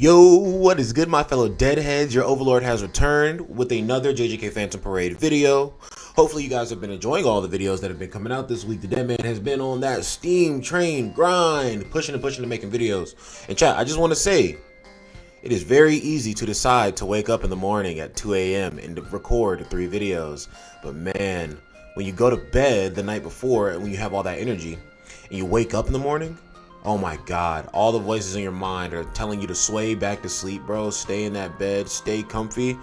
Yo, what is good, my fellow deadheads? Your overlord has returned with another JJK Phantom Parade video. Hopefully you guys have been enjoying all the videos that have been coming out this week. The Deadman has been on that steam train grind, pushing and making videos. And chat, I just want to say, it is very easy to decide to wake up in the morning at 2 a.m. and to record 3 videos. But man, when you go to bed the night before and when you have all that energy and you wake up in the morning, oh my God, all the voices in your mind are telling you to sway back to sleep, bro. Stay in that bed, stay comfy.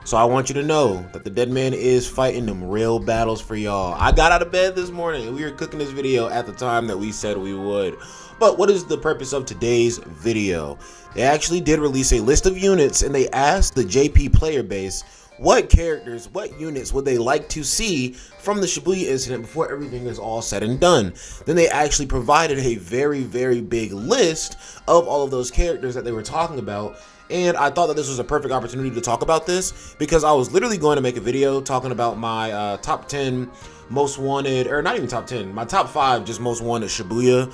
So I want you to know that the Deadman is fighting them real battles for y'all. I got out of bed this morning and we were cooking this video at the time that we said we would. But what is the purpose of today's video? They actually did release a list of units and they asked the JP player base what characters, what units would they like to see from the Shibuya incident before everything is all said and done. Then they actually provided a very big list of all of those characters that they were talking about. And I thought that this was a perfect opportunity to talk about this because I was literally going to make a video talking about my top 10 most wanted, or not even top 10, my top 5 just most wanted Shibuya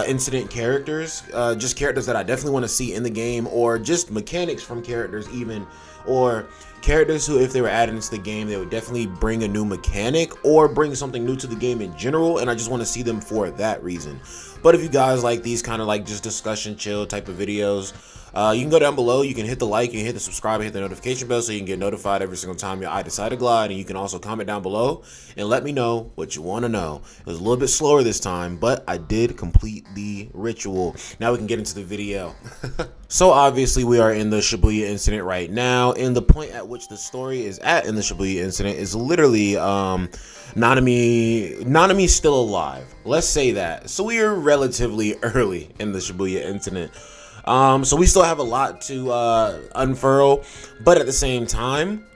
incident characters, just characters that I definitely want to see in the game, or just mechanics from characters even, or characters who, if they were added into the game, they would definitely bring a new mechanic or bring something new to the game in general, and I just want to see them for that reason. But if you guys like these kind of like just discussion chill type of videos, you can go down below, you can hit the like, you can hit the subscribe, and hit the notification bell so you can get notified every single time your eye decide to glide. And you can also comment down below and let me know what you want to know. It was a little bit slower this time, but I did complete the ritual. Now we can get into the video. So obviously we are in the Shibuya incident right now, and the point at which the story is at in the Shibuya incident is literally Nanami's still alive. Let's say that. So we are relatively early in the Shibuya incident. So we still have a lot to unfurl, but at the same time,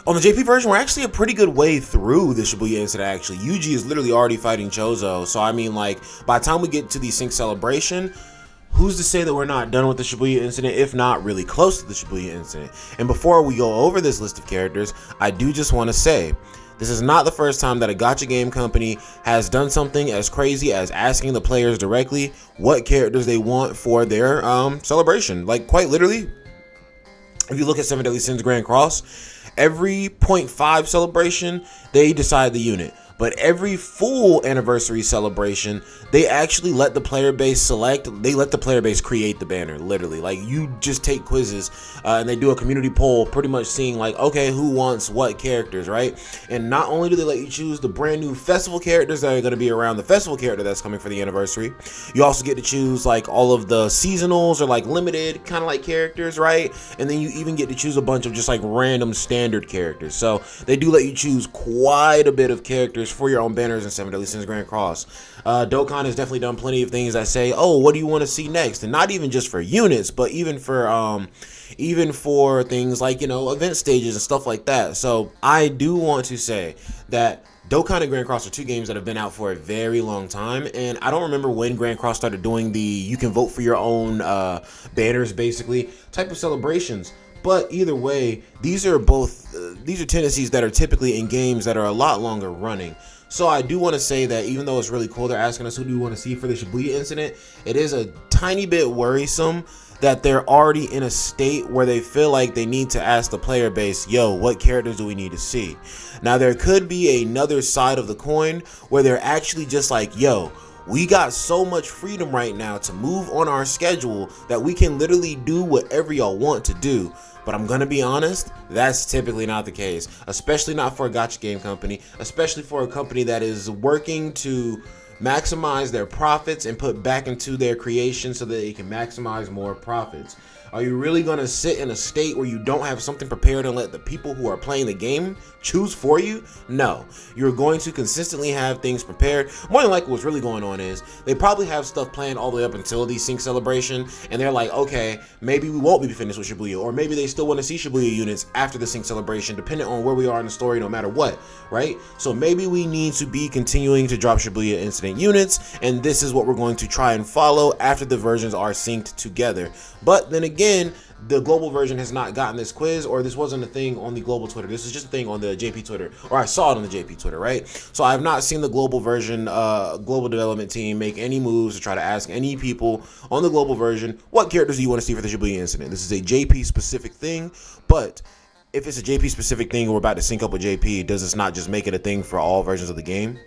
on the JP version, we're actually a pretty good way through the Shibuya incident. Actually, Yuji is literally already fighting Chozo, so I mean, like, by the time we get to the Sync celebration, who's to say that we're not done with the Shibuya incident, if not really close to the Shibuya incident? And before we go over this list of characters, I do just want to say, this is not the first time that a gacha game company has done something as crazy as asking the players directly what characters they want for their celebration. Like, quite literally, if you look at 7 Deadly Sins Grand Cross, every 0.5 celebration, they decide the unit. But every full anniversary celebration, they actually let the player base select. They let the player base create the banner, literally. Like, you just take quizzes and they do a community poll pretty much seeing like, okay, who wants what characters, right? And not only do they let you choose the brand new festival characters that are going to be around the festival character that's coming for the anniversary, you also get to choose like all of the seasonals or like limited kind of like characters, right? And then you even get to choose a bunch of just like random standard characters. So they do let you choose quite a bit of characters for your own banners in 7 Deadly Sins Grand Cross. Dokkan has definitely done plenty of things that say, oh, what do you want to see next? And not even just for units, but even for things like, you know, event stages and stuff like that. So I do want to say that Dokkan and Grand Cross are 2 games that have been out for a very long time, and I don't remember when Grand Cross started doing the you can vote for your own banners basically type of celebrations. But either way, these are tendencies that are typically in games that are a lot longer running. So I do want to say that even though it's really cool they're asking us who do you want to see for the Shibuya incident, it is a tiny bit worrisome that they're already in a state where they feel like they need to ask the player base, yo, what characters do we need to see? Now there could be another side of the coin where they're actually just like, yo, we got so much freedom right now to move on our schedule that we can literally do whatever y'all want to do. But I'm gonna be honest, that's typically not the case, especially not for a gacha game company, especially for a company that is working to maximize their profits and put back into their creation so that they can maximize more profits. Are you really going to sit in a state where you don't have something prepared and let the people who are playing the game choose for you? No. You're going to consistently have things prepared. More than likely what's really going on is they probably have stuff planned all the way up until the Sync celebration, and they're like, okay, maybe we won't be finished with Shibuya, or maybe they still want to see Shibuya units after the Sync celebration, depending on where we are in the story, no matter what, right? So maybe we need to be continuing to drop Shibuya incident units, and this is what we're going to try and follow after the versions are synced together. But then again, the global version has not gotten this quiz, or this wasn't a thing on the global Twitter. This is just a thing on the JP Twitter, or I saw it on the JP Twitter, right? So I have not seen the global version, global development team make any moves to try to ask any people on the global version, what characters do you want to see for the Shibuya incident? This is a JP specific thing, but if it's a JP specific thing and we're about to sync up with JP, does this not just make it a thing for all versions of the game?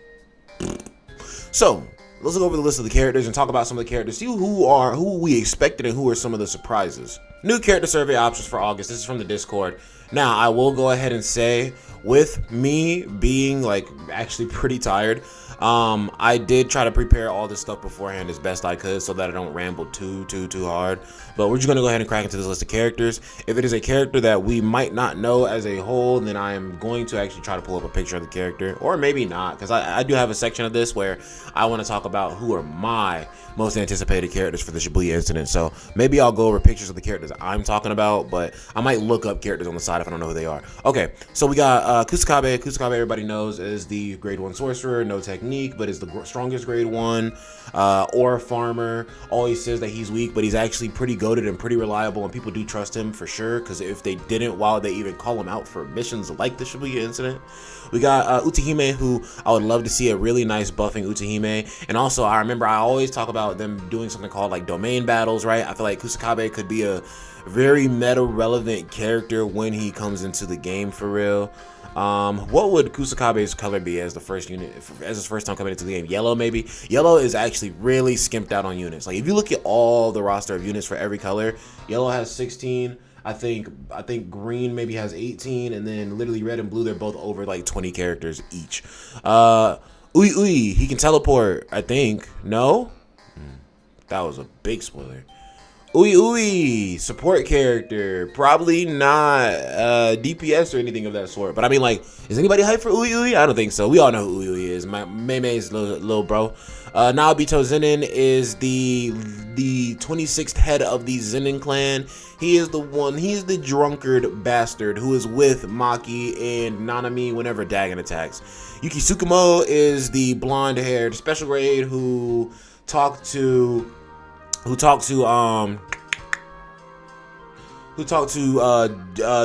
So let's look over the list of the characters and talk about some of the characters, see who we expected and who are some of the surprises. New character survey options for August. This is from the Discord. Now, I will go ahead and say, with me being like actually pretty tired, I did try to prepare all this stuff beforehand as best I could so that I don't ramble too hard. But we're just gonna go ahead and crack into this list of characters. If it is a character that we might not know as a whole, then I am going to actually try to pull up a picture of the character, or maybe not, because I do have a section of this where I want to talk about who are my most anticipated characters for the Shibuya incident. So maybe I'll go over pictures of the characters I'm talking about, but I might look up characters on the side if I don't know who they are. Okay, so we got Kusakabe. Kusakabe, everybody knows, is the grade 1 sorcerer, no technique, but is the strongest grade 1 or farmer. Always says that he's weak, but he's actually pretty goated and pretty reliable, and people do trust him for sure, because if they didn't, why would they even call him out for missions like the Shibuya incident? We got Utahime, who I would love to see a really nice buffing Utahime. And also, I remember I always talk about them doing something called like domain battles, right? I feel like Kusakabe could be a very meta relevant character when he comes into the game for real. What would Kusakabe's color be as the first unit, as his first time coming into the game? Yellow, maybe? Yellow is actually really skimped out on units. Like if you look at all the roster of units for every color, yellow has 16. I think green maybe has 18, and then literally red and blue, they're both over like 20 characters each. Ui, he can teleport, I think. No? That was a big spoiler. Ui, support character. Probably not DPS or anything of that sort. But I mean, like, is anybody hyped for Ui? I don't think so. We all know who Ui is. Mei's little bro. Naobito Zenin is the 26th head of the Zenin clan. He is the drunkard bastard who is with Maki and Nanami whenever Dagon attacks. Yuki Tsukumo is the blonde-haired special grade who talked to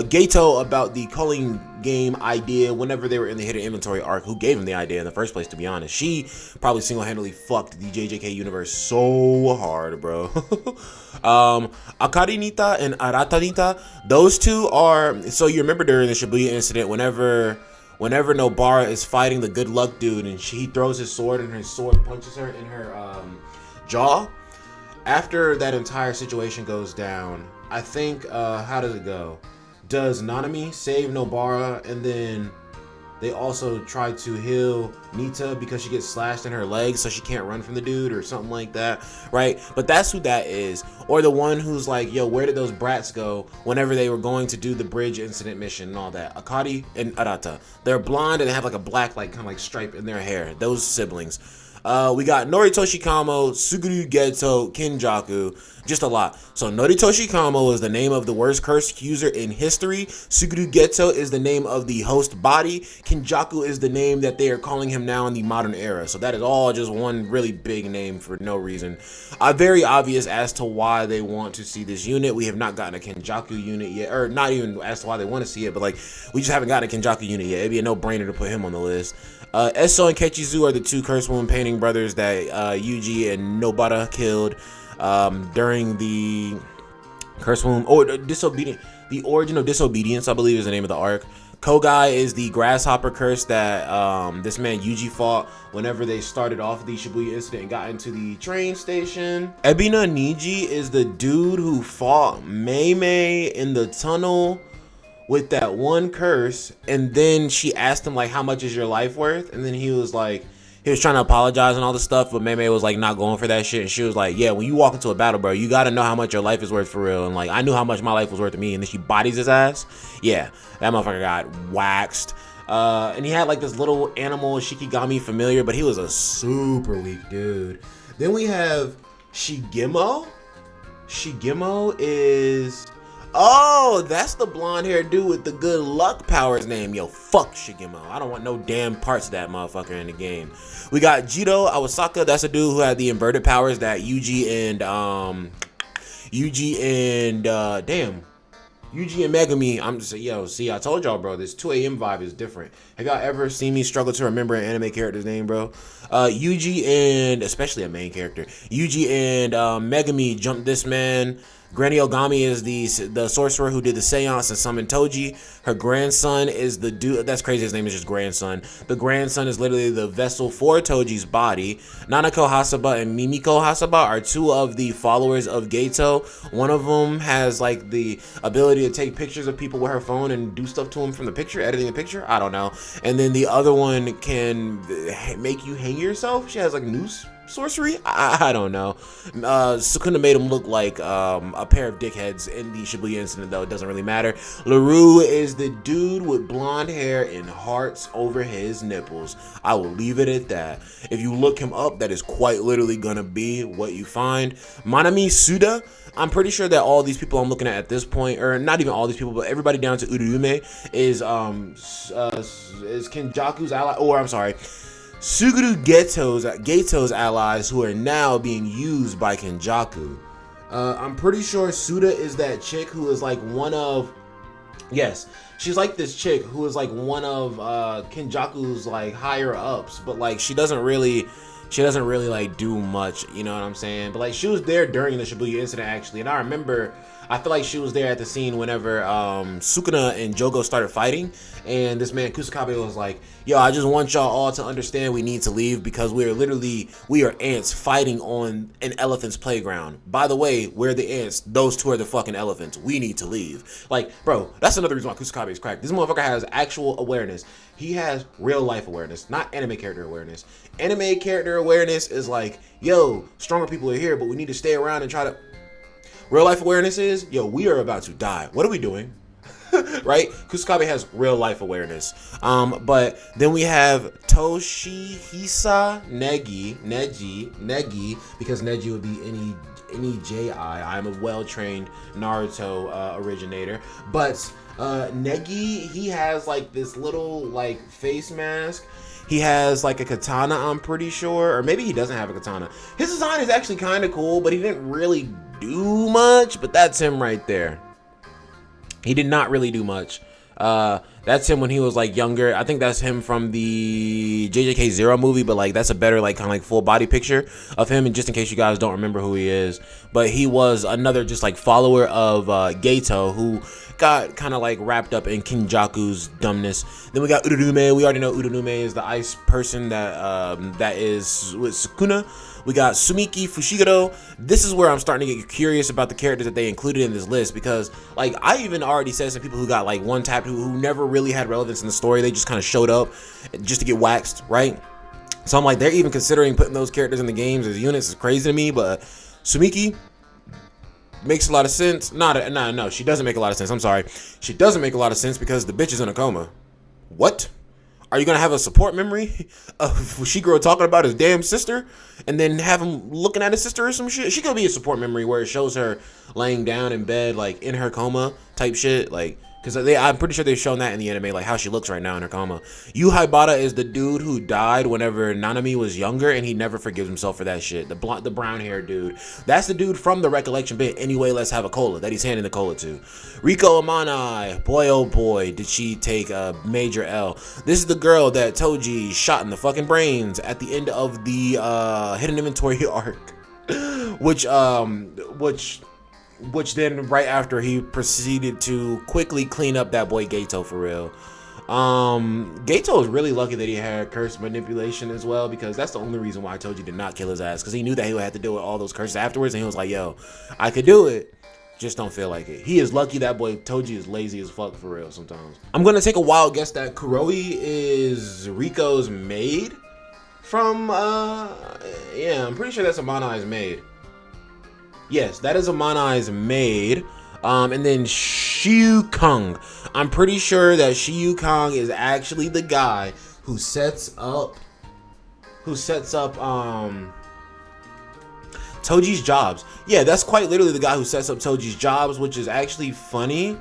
Gato about the culling game idea whenever they were in the hidden inventory arc. Who gave him the idea in the first place, to be honest? She probably single-handedly fucked the JJK universe so hard, bro. Akarinita and Aratanita, those two are, so you remember during the Shibuya incident, whenever Nobara is fighting the good luck dude and he throws his sword and his sword punches her in her jaw. After that entire situation goes down, I think, how does it go? Does Nanami save Nobara, and then they also try to heal Nita because she gets slashed in her legs so she can't run from the dude or something like that, right? But that's who that is. Or the one who's like, yo, where did those brats go whenever they were going to do the bridge incident mission and all that? Akari and Arata. They're blonde and they have like a black like kind of like stripe in their hair. Those siblings. We got Noritoshi Kamo, Suguru Geto, Kinjaku, just a lot. So Noritoshi Kamo is the name of the worst cursed user in history. Suguru Geto is the name of the host body. Kinjaku is the name that they are calling him now in the modern era. So that is all just one really big name for no reason. Very obvious as to why they want to see this unit. We have not gotten a Kinjaku unit yet, or not even as to why they want to see it, but like we just haven't gotten a Kinjaku unit yet. It'd be a no-brainer to put him on the list. Eso and Kechizu are the two Curse Woman painting brothers that Yuji and Nobara killed during the Curse Woman, or the Origin of Disobedience, I believe is the name of the arc. Kogai is the grasshopper curse that this man Yuji fought whenever they started off the Shibuya incident and got into the train station. Ebina Niji is the dude who fought Mei in the tunnel with that one curse, and then she asked him like, how much is your life worth? And then he was like, he was trying to apologize and all this stuff, but Mei was like not going for that shit. And she was like, yeah, when you walk into a battle, bro, you gotta know how much your life is worth for real. And like, I knew how much my life was worth to me. And then she bodies his ass. Yeah, that motherfucker got waxed. And he had like this little animal Shikigami familiar, but he was a super weak dude. Then we have Shigemo. Shigemo is, oh, that's the blonde-haired dude with the good luck powers name. Yo, fuck Shigemo. I don't want no damn parts of that motherfucker in the game. We got Jiro Awasaka. That's a dude who had the inverted powers that Yuji Yuji and damn. Yuji and Megami, I'm just yo. See, I told y'all, bro. This 2 a.m. vibe is different. Have y'all ever seen me struggle to remember an anime character's name, bro? Yuji and especially a main character. Yuji and Megami jumped this man. Granny Ogami is the sorcerer who did the seance and summoned Toji. Her grandson is the dude. That's crazy. His name is just grandson. The grandson is literally the vessel for Toji's body. Nanako Hasaba and Mimiko Hasaba are two of the followers of Geto. One of them has like the ability to take pictures of people with her phone and do stuff to them from the picture, editing the picture. I don't know. And then the other one can make you hang yourself. She has like noose sorcery. I don't know. Sukuna made him look like a pair of dickheads in the Shibuya incident, though it doesn't really matter. LaRue is the dude with blonde hair and hearts over his nipples. I will leave it at that. If you look him up, that is quite literally gonna be what you find. Manami Suda, I'm pretty sure that all these people I'm looking at this point, or not even all these people, but everybody down to Urume is Kenjaku's ally, or I'm sorry, Suguru Geto's allies, who are now being used by Kenjaku. I'm pretty sure Suda is that chick who is like one of, yes, she's like this chick who is like one of Kenjaku's like higher ups, but like she doesn't really like do much, you know what I'm saying? But like she was there during the Shibuya incident actually, and I feel like she was there at the scene whenever Sukuna and Jogo started fighting, and this man Kusakabe was like, yo, I just want y'all all to understand we need to leave because we are ants fighting on an elephant's playground. By the way, we're the ants. Those two are the fucking elephants. We need to leave. Like, bro, that's another reason why Kusakabe is cracked. This motherfucker has actual awareness. He has real life awareness, not anime character awareness. Anime character awareness is like, yo, stronger people are here, but we need to stay around and try to... Real life awareness is, yo, we are about to die. What are we doing? Right? Kusakabe has real life awareness. But then we have Toshihisa Neji, because Neji would be any J.I. I'm a well-trained Naruto originator. But Negi, he has like this little like face mask. He has like a katana, I'm pretty sure, or maybe he doesn't have a katana. His design is actually kind of cool, but he didn't really do much. But that's him right there. He did not really do much. That's him when he was like younger. I think that's him from the JJK Zero movie, but like that's a better like kind of like full body picture of him. And just in case you guys don't remember who he is, but he was another just like follower of Geto who got kind of like wrapped up in Kenjaku's dumbness. Then we got Urume. We already know Urume is the ice person that is with Sukuna. We got Sumiki Fushiguro. This is where I'm starting to get curious about the characters that they included in this list, because like I even already said some people who got like one tapped who never really had relevance in the story. They just kind of showed up just to get waxed, right? So I'm like, they're even considering putting those characters in the games as units. Is crazy to me. But Sumiki makes a lot of sense. No, she doesn't make a lot of sense. I'm sorry. She doesn't make a lot of sense because the bitch is in a coma. What? Are you gonna have a support memory of Fushiguro talking about his damn sister, and then have him looking at his sister or some shit? She could be a support memory where it shows her laying down in bed, like in her coma type shit, like. Because I'm pretty sure they've shown that in the anime, like how she looks right now in her coma. Yu Haibara is the dude who died whenever Nanami was younger, and he never forgives himself for that shit. The brown hair dude. That's the dude from the recollection bit, Anyway, Let's Have a Cola, that he's handing the cola to. Riko Amanai, boy oh boy, did she take a major L. This is the girl that Toji shot in the fucking brains at the end of the Hidden Inventory arc. Which then right after he proceeded to quickly clean up that boy Geto for real. Geto is really lucky that he had curse manipulation as well, because that's the only reason why Toji did not kill his ass, because he knew that he would have to deal with all those curses afterwards, and he was like, yo, I could do it, just don't feel like it. He is lucky that boy Toji is lazy as fuck for real sometimes. I'm gonna take a wild guess that Kuroi is Riko's maid from yeah, I'm pretty sure that's Amanai's maid. Yes, that is Amanai's maid. And then Shiyu Kang. I'm pretty sure that Shiyu Kang is actually the guy who sets up Toji's jobs. Yeah, that's quite literally the guy who sets up Toji's jobs, which is actually funny.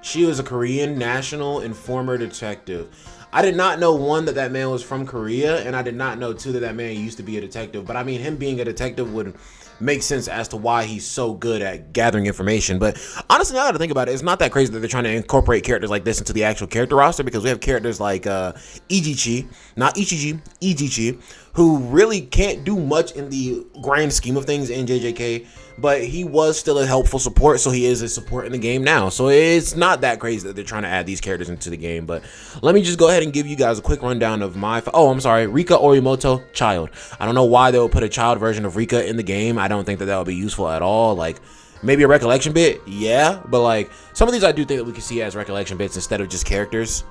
She was a Korean national and former detective. I did not know, one, that man was from Korea, and I did not know, two, that man used to be a detective. But I mean, him being a detective would makes sense as to why he's so good at gathering information. But honestly, now that I think about it, it's not that crazy that they're trying to incorporate characters like this into the actual character roster, because we have characters like Ichichi, not Ichiji, Ichichi, who really can't do much in the grand scheme of things in JJK, but he was still a helpful support, so he is a support in the game now. So it's not that crazy that they're trying to add these characters into the game. But let me just go ahead and give you guys a quick rundown of my... Oh, I'm sorry. Rika Orimoto, child. I don't know why they would put a child version of Rika in the game. I don't think that would be useful at all. Like, maybe a recollection bit, yeah, but like some of these I do think that we can see as recollection bits instead of just characters.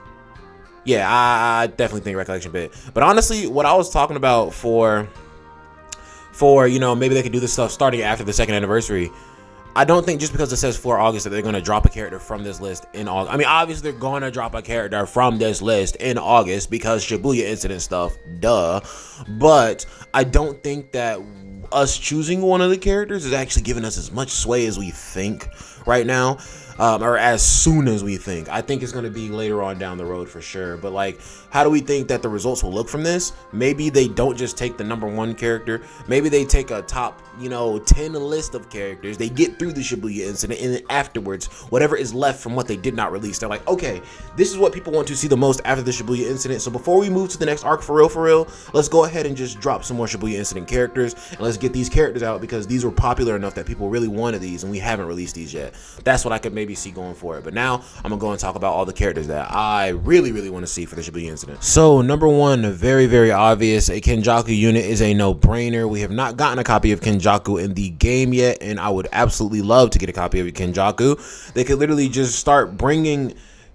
Yeah, I definitely think recollection bit. But honestly, what I was talking about for you know, maybe they could do this stuff starting after the 2nd anniversary. I don't think just because it says 4 August that they're going to drop a character from this list in August. I mean, obviously they're going to drop a character from this list in August because Shibuya incident stuff, duh. But I don't think that us choosing one of the characters is actually giving us as much sway as we think right now. Or as soon as we think. I think it's going to be later on down the road for sure. But like, how do we think that the results will look from this? Maybe they don't just take the #1 character. Maybe they take a top, you know, 10 list of characters. They get through the Shibuya incident, and then afterwards, whatever is left from what they did not release, they're like, okay, this is what people want to see the most after the Shibuya incident. So before we move to the next arc for real, let's go ahead and just drop some more Shibuya incident characters, and let's get these characters out because these were popular enough that people really wanted these, and we haven't released these yet. That's what I could maybe see going for it. But now I'm gonna go and talk about all the characters that I really want to see for the Shibuya incident. So #1, very obvious, a Kenjaku unit is a no-brainer. We have not gotten a copy of Kenjaku in the game yet, and I would absolutely love to get a copy of Kenjaku. They could literally just start bringing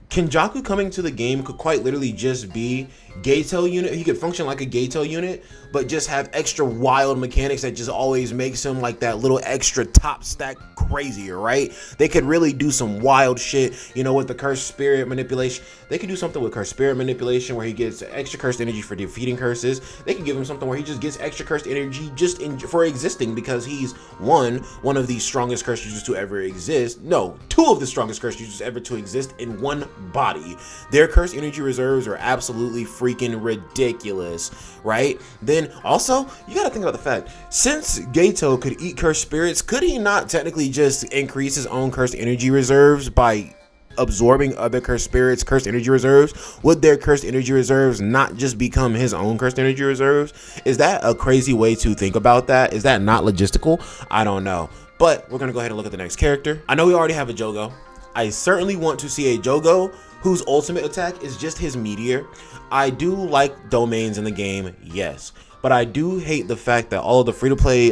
Kenjaku coming to the game. Could quite literally just be Gato unit. He could function like a Gato unit, but just have extra wild mechanics that just always makes him like that little extra top stack crazier, right? They could really do some wild shit, you know, with the cursed spirit manipulation. They could do something with cursed spirit manipulation where he gets extra cursed energy for defeating curses. They could give him something where he just gets extra cursed energy just for existing, because he's one of the strongest cursed users to ever exist. No, 2 of the strongest cursed users ever to exist in one body. Their cursed energy reserves are absolutely freaking ridiculous, right? Then also, you gotta think about the fact, since Gato could eat cursed spirits, could he not technically just increase his own cursed energy reserves by absorbing other cursed spirits' cursed energy reserves? Would their cursed energy reserves not just become his own cursed energy reserves? Is that a crazy way to think about that? Is that not logistical? I don't know. But we're gonna go ahead and look at the next character. I know we already have a Jogo. I certainly want to see a Jogo whose ultimate attack is just his meteor. I do like domains in the game, yes, but I do hate the fact that all of the free-to-play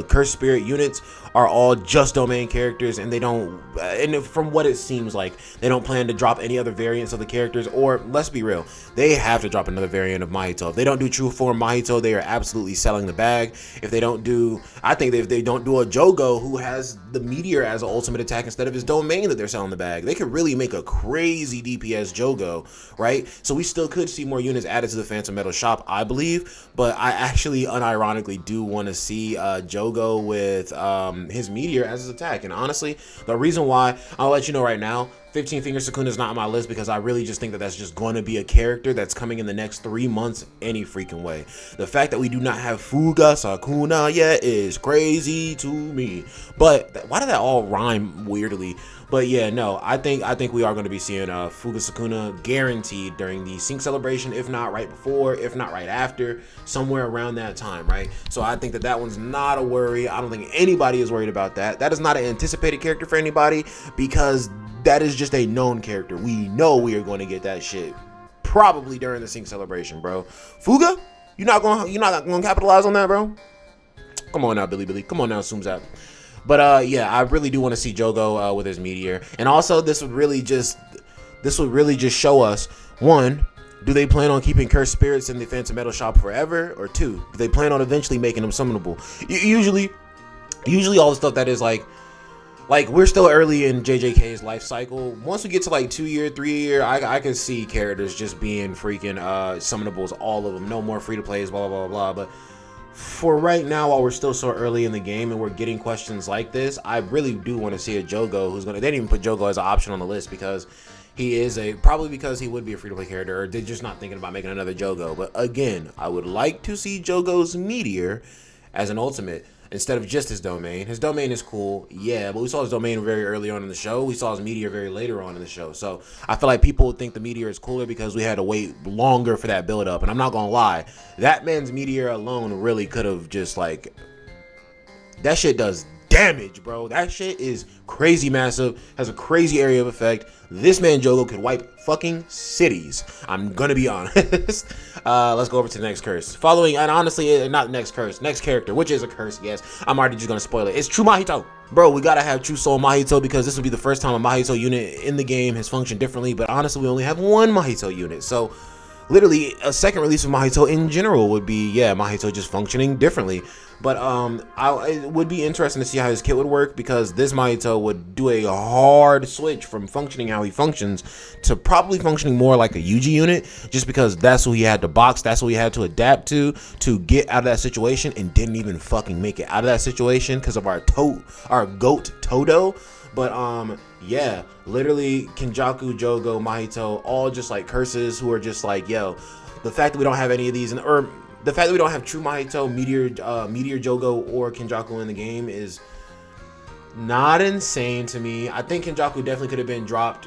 cursed spirit units are all just domain characters, and they don't, and from what it seems like, they don't plan to drop any other variants of the characters. Or let's be real, they have to drop another variant of Mahito. If they don't do true form Mahito, they are absolutely selling the bag. If they don't do, I think if they don't do a Jogo who has the meteor as an ultimate attack instead of his domain, that they're selling the bag. They could really make a crazy DPS Jogo, right? So we still could see more units added to the Phantom Metal shop, I believe, but I actually unironically do want to see Jogo with his meteor as his attack. And honestly, the reason why, I'll let you know right now, 15 Finger Sukuna is not on my list because I really just think that that's just going to be a character that's coming in the next 3 months any freaking way. The fact that we do not have Fuga Sukuna yet is crazy to me. But why did that all rhyme weirdly? But yeah, no, I think we are going to be seeing Fuga Sukuna guaranteed during the Sync celebration, if not right before, if not right after, somewhere around that time, right? So I think that that one's not a worry. I don't think anybody is worried about that. That is not an anticipated character for anybody because that is just a known character. We know we are going to get that shit probably during the Sync celebration, bro. Fuga, you're not going to capitalize on that, bro? Come on now, Billy. Come on now, Zoomzap. But yeah, I really do want to see Jogo with his meteor. And also, this would really just show us, one, do they plan on keeping cursed spirits in the Phantom Metal shop forever? Or 2, do they plan on eventually making them summonable? Usually all the stuff that is like we're still early in JJK's life cycle. Once we get to like 2 year, 3 year, I can see characters just being freaking summonables, all of them. No more free to plays, blah blah blah blah. But for right now, while we're still so early in the game and we're getting questions like this, I really do want to see a Jogo who's gonna. They didn't even put Jogo as an option on the list because he is probably because he would be a free-to-play character, or they're just not thinking about making another Jogo. But again, I would like to see Jogo's meteor as an ultimate. instead of just his domain. His domain is cool, yeah, but we saw his domain very early on in the show. We saw his meteor very later on in the show. So I feel like people would think the meteor is cooler because we had to wait longer for that build up. And I'm not gonna lie, that man's meteor alone really could have just like, that shit does damage, bro. That shit is crazy massive, has a crazy area of effect. This man Jogo could wipe fucking cities. I'm gonna be honest. Let's go over to the next curse. Following, and honestly, not next curse, next character, which is a curse, yes. I'm already just gonna spoil it. It's True Mahito. Bro, we gotta have True Soul Mahito because this will be the first time a Mahito unit in the game has functioned differently, but honestly, we only have one Mahito unit. So literally a second release of Mahito in general would be, yeah, Mahito just functioning differently. But it would be interesting to see how his kit would work, because this Mahito would do a hard switch from functioning how he functions to probably functioning more like a Yuji unit, just because that's who he had to box, that's who he had to adapt to get out of that situation, and didn't even fucking make it out of that situation because of our goat Todo. But yeah, literally Kenjaku, Jogo, Mahito, all just like curses who are just like, yo, the fact that we don't have any of these, or the fact that we don't have True Mahito, Meteor Jogo, or Kenjaku in the game is not insane to me. I think Kenjaku definitely could have been dropped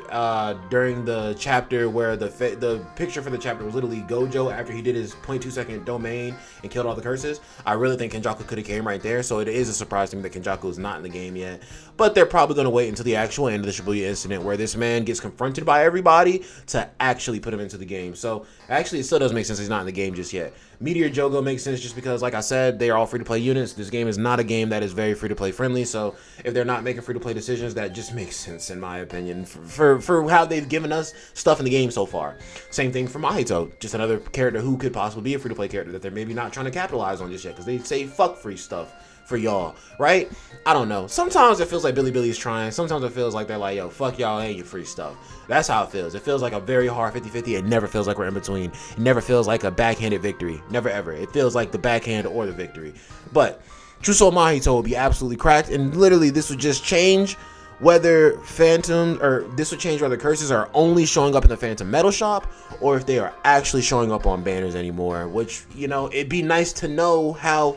during the chapter where the picture for the chapter was literally Gojo after he did his 0.2 second domain and killed all the curses. I really think Kenjaku could have came right there, so it is a surprise to me that Kenjaku is not in the game yet. But they're probably going to wait until the actual end of the Shibuya incident where this man gets confronted by everybody to actually put him into the game. So actually it still does make sense he's not in the game just yet. Meteor Jogo makes sense just because, like I said, they are all free-to-play units. This game is not a game that is very free-to-play friendly, so if they're not making free-to-play decisions, that just makes sense in my opinion for how they've given us stuff in the game so far. Same thing for Mahito, just another character who could possibly be a free-to-play character that they're maybe not trying to capitalize on just yet, because they say fuck free stuff for y'all, right? I don't know. Sometimes it feels like Billy is trying. Sometimes it feels like they're like, yo, fuck y'all and your free stuff. That's how it feels. It feels like a very hard 50-50. It never feels like we're in between. It never feels like a backhanded victory. Never ever. It feels like the backhand or the victory. But True Soul Mahito will be absolutely cracked, and literally this would just change whether whether curses are only showing up in the Phantom Metal shop or if they are actually showing up on banners anymore, which, you know, it'd be nice to know how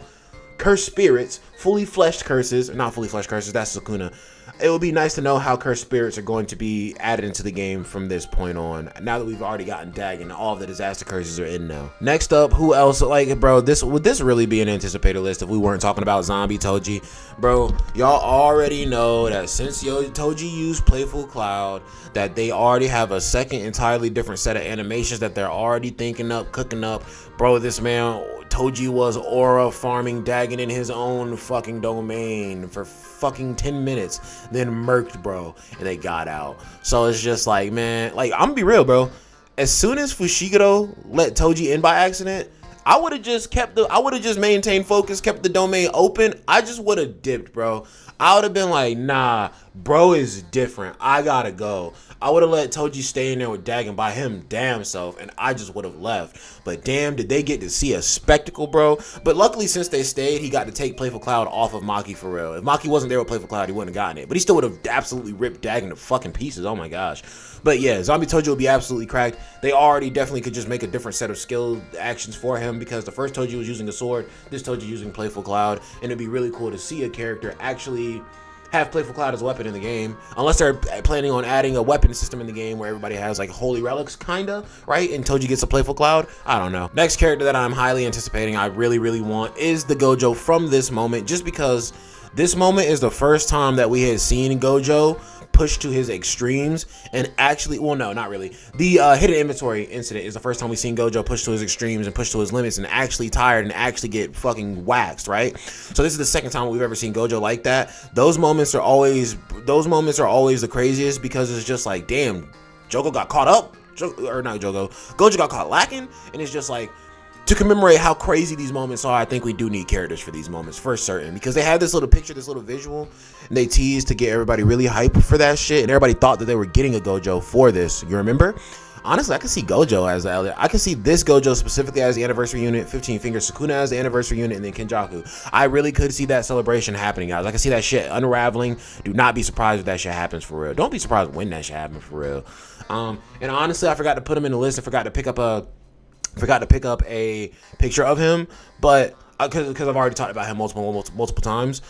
cursed spirits, fully fleshed curses, not fully fleshed curses, that's Sukuna. It would be nice to know how cursed spirits are going to be added into the game from this point on, now that we've already gotten Dagon. All of the disaster curses are in now. Next up, who else? Like, bro, would this really be an anticipated list if we weren't talking about Zombie Toji? Bro, y'all already know that since Toji used Playful Cloud, that they already have a second entirely different set of animations that they're already thinking up, cooking up. Bro, this man Toji was aura farming Dagon in his own fucking domain for fucking 10 minutes, then murked, bro, and they got out. So it's just like, man, like, I'm gonna be real, bro. As soon as Fushiguro let Toji in by accident, I would have just maintained focus, kept the domain open. I just would have dipped, bro. I would have been like, nah, bro is different. I gotta go. I would have let Toji stay in there with Dagon by him damn self, and I just would have left. But damn, did they get to see a spectacle, bro. But luckily, since they stayed, he got to take Playful Cloud off of Maki for real. If Maki wasn't there with Playful Cloud, he wouldn't have gotten it. But he still would have absolutely ripped Dagon to fucking pieces. Oh my gosh. But yeah, Zombie Toji would be absolutely cracked. They already definitely could just make a different set of skill actions for him, because the first Toji was using a sword, this Toji using Playful Cloud, and it'd be really cool to see a character actually have Playful Cloud as a weapon in the game, unless they're planning on adding a weapon system in the game where everybody has like holy relics, kinda, right? And Toji gets a Playful Cloud. I don't know. Next character that I'm highly anticipating, I really want, is the Gojo from this moment, just because this moment is the first time that we had seen Gojo push to his extremes and actually, well, no, not really. The hidden inventory incident is the first time we've seen Gojo push to his extremes and push to his limits and actually tired and actually get fucking waxed, right? So this is the second time we've ever seen Gojo like that. Those moments are always the craziest, because it's just like, damn, Gojo got caught lacking, and it's just like, to commemorate how crazy these moments are, I think we do need characters for these moments, for certain, because they have this little picture, this little visual, and they teased to get everybody really hyped for that shit, and everybody thought that they were getting a Gojo for this. You remember? Honestly, I can see Gojo as I can see this Gojo specifically as the anniversary unit, 15 Finger Sukuna as the anniversary unit, and then Kenjaku. I really could see that celebration happening, guys. I can see that shit unraveling. Do not be surprised if that shit happens for real. Don't be surprised when that shit happens for real. And honestly, I forgot to put him in the list. I forgot to pick up a picture of him, but because I've already talked about him multiple times.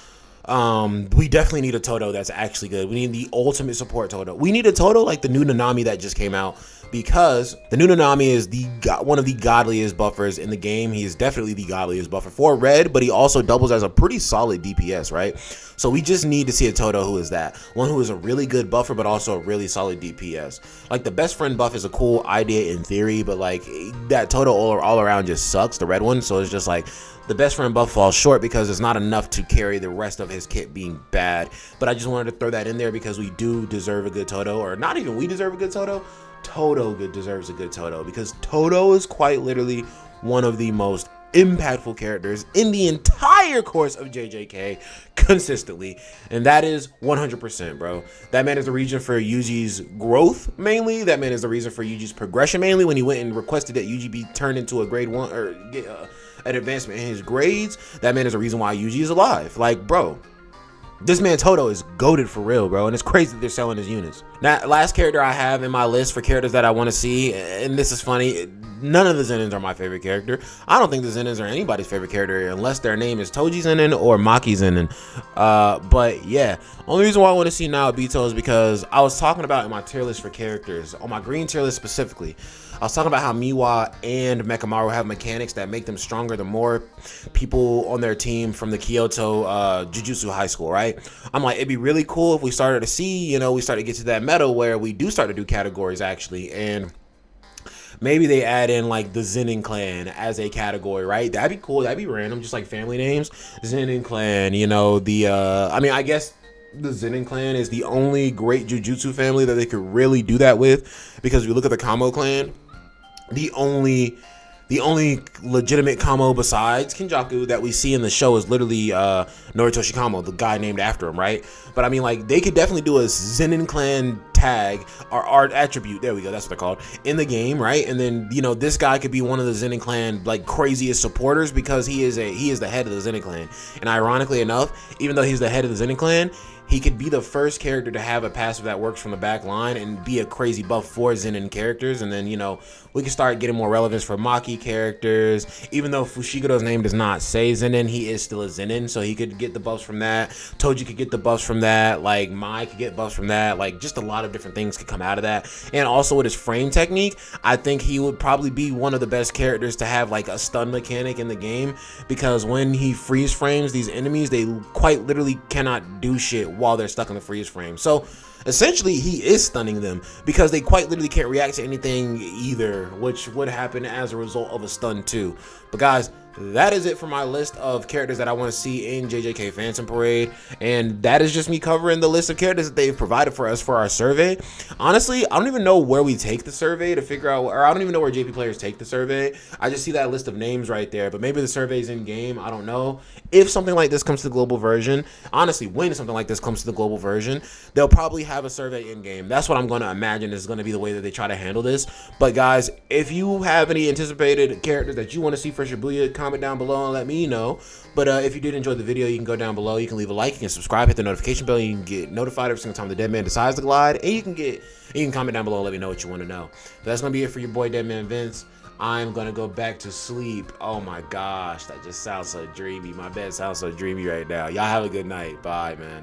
We definitely need a Toto that's actually good. We need the ultimate support Toto. We need a Toto like the new Nanami that just came out, because the new Nanami is one of the godliest buffers in the game. He is definitely the godliest buffer for red, but he also doubles as a pretty solid DPS, right? So we just need to see a Toto who is that. One who is a really good buffer, but also a really solid DPS. Like the best friend buff is a cool idea in theory, but like that Toto all around just sucks, the red one. So it's just like the best friend buff falls short because it's not enough to carry the rest of his kit being bad. But I just wanted to throw that in there because we do deserve a good Toto, or not even we deserve a good Toto. Toto deserves a good Toto, because Toto is quite literally one of the most impactful characters in the entire course of JJK consistently, and that is 100%, bro. That man is the reason for Yuji's growth mainly. That man is the reason for Yuji's progression mainly, when he went and requested that Yuji be turned into a grade 1 or get an advancement in his grades. That man is the reason why Yuji is alive. Like, bro, this man Toto is goated for real, bro, and it's crazy that they're selling his units. Now, last character I have in my list for characters that I want to see, and this is funny, none of the Zenins are my favorite character. I don't think the Zenins are anybody's favorite character unless their name is Toji Zenin or Maki Zenin. But yeah, only reason why I want to see now Obito is because I was talking about in my tier list for characters, on my green tier list specifically, I was talking about how Miwa and Mekamaru have mechanics that make them stronger the more people on their team from the Kyoto Jujutsu High School, right? I'm like, it'd be really cool if we started to see, we started to get to that meta where we do start to do categories actually, and maybe they add in like the Zenin clan as a category, right? That'd be cool. That'd be random, just like family names. Zenin clan, I guess the Zenin clan is the only great Jujutsu family that they could really do that with, because if you look at the Kamo clan, the only legitimate Kamo besides Kinjaku that we see in the show is literally Noritoshi Kamo, the guy named after him, right? But I mean, like, they could definitely do a Zenin clan tag or art attribute, there we go, that's what they're called, in the game, right? And then, this guy could be one of the Zenin clan like craziest supporters, because he is the head of the Zenin clan. And ironically enough, even though he's the head of the Zenin clan, he could be the first character to have a passive that works from the back line and be a crazy buff for Zenin characters. And then, we can start getting more relevance for Maki characters. Even though Fushigoro's name does not say Zenin, he is still a Zenin, so he could get the buffs from that. Toji could get the buffs from that. Like, Mai could get buffs from that. Like, just a lot of different things could come out of that. And also with his frame technique, I think he would probably be one of the best characters to have like a stun mechanic in the game, because when he freeze frames these enemies, they quite literally cannot do shit while they're stuck in the freeze frame. So essentially he is stunning them, because they quite literally can't react to anything either, which would happen as a result of a stun too. But guys, that is it for my list of characters that I want to see in JJK Phantom Parade, and that is just me covering the list of characters that they've provided for us for our survey. Honestly, I don't even know where we take the survey to figure out, or I don't even know where JP players take the survey. I just see that list of names right there, but maybe the survey's in game, I don't know. If something like this comes to the global version, honestly, when something like this comes to the global version, they'll probably have a survey in game. That's what I'm going to imagine is going to be the way that they try to handle this. But guys, if you have any anticipated characters that you want to see for Shibuya, comment down below and let me know. But if you did enjoy the video, you can go down below, you can leave a like, you can subscribe, hit the notification bell, you can get notified every single time the dead man decides to glide, and you can comment down below and let me know what you want to know. But that's gonna be it for your boy Deadman Vince. I'm gonna go back to sleep. Oh my gosh, that just sounds so dreamy. My bed sounds so dreamy right now. Y'all have a good night. Bye, man.